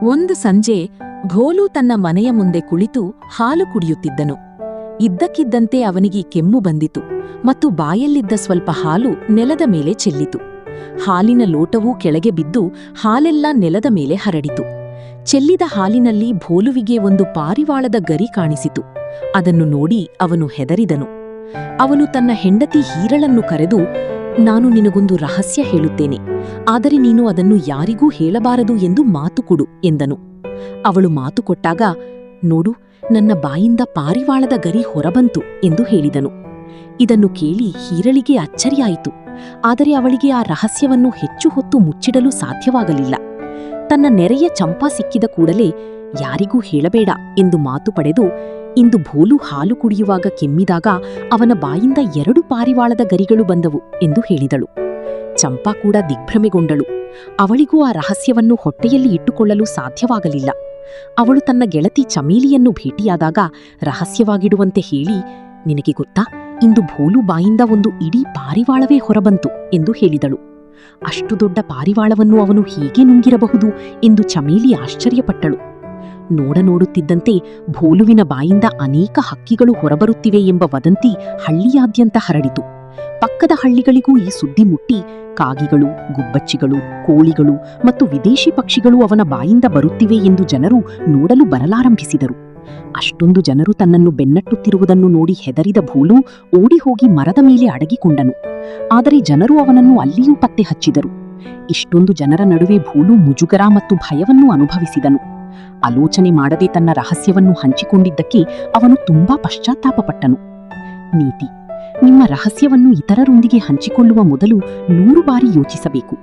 ಒಂದು ಸಂಜೆ ಭೋಲು ತನ್ನ ಮನೆಯ ಮುಂದೆ ಕುಳಿತು ಹಾಲು ಕುಡಿಯುತ್ತಿದ್ದನು. ಇದ್ದಕ್ಕಿದ್ದಂತೆ ಅವನಿಗೆ ಕೆಮ್ಮು ಬಂದಿತು ಮತ್ತು ಬಾಯಲ್ಲಿದ್ದ ಸ್ವಲ್ಪ ಹಾಲು ನೆಲದ ಮೇಲೆ ಚೆಲ್ಲಿತು. ಹಾಲಿನ ಲೋಟವೂ ಕೆಳಗೆ ಬಿದ್ದು ಹಾಲೆಲ್ಲ ನೆಲದ ಮೇಲೆ ಹರಡಿತು. ಚೆಲ್ಲಿದ ಹಾಲಿನಲ್ಲಿ ಭೋಲುವಿಗೆ ಒಂದು ಪಾರಿವಾಳದ ಗರಿ ಕಾಣಿಸಿತು. ಅದನ್ನು ನೋಡಿ ಅವನು ಹೆದರಿದನು. ಅವನು ತನ್ನ ಹೆಂಡತಿ ಹೀರಳನ್ನು ಕರೆದು, ನಾನು ನಿನಗೊಂದು ರಹಸ್ಯ ಹೇಳುತ್ತೇನೆ, ಆದರೆ ನೀನು ಅದನ್ನು ಯಾರಿಗೂ ಹೇಳಬಾರದು ಎಂದು ಮಾತು ಕೊಡು ಎಂದನು. ಅವಳು ಮಾತು ಕೊಟ್ಟಾಗ, ನೋಡು, ನನ್ನ ಬಾಯಿಂದ ಪಾರಿವಾಳದ ಗರಿ ಹೊರಬಂತು ಎಂದು ಹೇಳಿದನು. ಇದನ್ನು ಕೇಳಿ ಹೀರಳಿಗೆ ಅಚ್ಚರಿಯಾಯಿತು. ಆದರೆ ಅವಳಿಗೆ ಆ ರಹಸ್ಯವನ್ನು ಹೆಚ್ಚು ಹೊತ್ತು ಮುಚ್ಚಿಡಲು ಸಾಧ್ಯವಾಗಲಿಲ್ಲ. ತನ್ನ ನೆರೆಯ ಚಂಪಾ ಸಿಕ್ಕಿದ ಕೂಡಲೇ ಯಾರಿಗೂ ಹೇಳಬೇಡ ಎಂದು ಮಾತು ಪಡೆದು, ಇಂದು ಭೋಲು ಹಾಲು ಕುಡಿಯುವಾಗ ಕೆಮ್ಮಿದಾಗ ಅವನ ಬಾಯಿಂದ 2 ಪಾರಿವಾಳದ ಗರಿಗಳು ಬಂದವು ಎಂದು ಹೇಳಿದಳು. ಚಂಪಾ ಕೂಡ ದಿಗ್ಭ್ರಮೆಗೊಂಡಳು. ಅವಳಿಗೂ ಆ ರಹಸ್ಯವನ್ನು ಹೊಟ್ಟೆಯಲ್ಲಿ ಇಟ್ಟುಕೊಳ್ಳಲು ಸಾಧ್ಯವಾಗಲಿಲ್ಲ. ಅವಳು ತನ್ನ ಗೆಳತಿ ಚಮೇಲಿಯನ್ನು ಭೇಟಿಯಾದಾಗ ರಹಸ್ಯವಾಗಿಡುವಂತೆ ಹೇಳಿ, ನಿನಗೆ ಗೊತ್ತಾ, ಇಂದು ಭೋಲು ಬಾಯಿಂದ ಒಂದು ಇಡೀ ಪಾರಿವಾಳವೇ ಹೊರಬಂತು ಎಂದು ಹೇಳಿದಳು. ಅಷ್ಟು ದೊಡ್ಡ ಪಾರಿವಾಳವನ್ನು ಅವನು ಹೀಗೆ ನುಂಗಿರಬಹುದು ಎಂದು ಚಮೇಲಿ ಆಶ್ಚರ್ಯಪಟ್ಟಳು. ನೋಡುತ್ತಿದ್ದಂತೆ ಭೋಲುವಿನ ಬಾಯಿಂದ ಅನೇಕ ಹಕ್ಕಿಗಳು ಹೊರಬರುತ್ತಿವೆ ಎಂಬ ವದಂತಿ ಹಳ್ಳಿಯಾದ್ಯಂತ ಹರಡಿತು. ಪಕ್ಕದ ಹಳ್ಳಿಗಳಿಗೂ ಈ ಸುದ್ದಿ ಮುಟ್ಟಿ ಕಾಗಿಗಳು, ಗುಬ್ಬಚ್ಚಿಗಳು, ಕೋಳಿಗಳು ಮತ್ತು ವಿದೇಶಿ ಪಕ್ಷಿಗಳು ಅವನ ಬಾಯಿಂದ ಬರುತ್ತಿವೆ ಎಂದು ಜನರು ನೋಡಲು ಬರಲಾರಂಭಿಸಿದರು. ಅಷ್ಟೊಂದು ಜನರು ತನ್ನನ್ನು ಬೆನ್ನಟ್ಟುತ್ತಿರುವುದನ್ನು ನೋಡಿ ಹೆದರಿದ ಭೋಲು ಓಡಿ ಹೋಗಿ ಮರದ ಮೇಲೆ ಅಡಗಿಕೊಂಡನು. ಆದರೆ ಜನರು ಅವನನ್ನು ಅಲ್ಲಿಯೂ ಪತ್ತೆ ಹಚ್ಚಿದರು. ಇಷ್ಟೊಂದು ಜನರ ನಡುವೆ ಭೋಲು ಮುಜುಗರ ಮತ್ತು ಭಯವನ್ನು ಅನುಭವಿಸಿದನು. ಆಲೋಚನೆ ಮಾಡದೆ ತನ್ನ ರಹಸ್ಯವನ್ನು ಹಂಚಿಕೊಂಡಿದ್ದಕ್ಕೆ ಅವನು ತುಂಬಾ ಪಶ್ಚಾತ್ತಾಪಪಟ್ಟನು. ನೀತಿ: ನಿಮ್ಮ ರಹಸ್ಯವನ್ನು ಇತರರೊಂದಿಗೆ ಹಂಚಿಕೊಳ್ಳುವ ಮೊದಲು 100 ಬಾರಿ ಯೋಚಿಸಬೇಕು.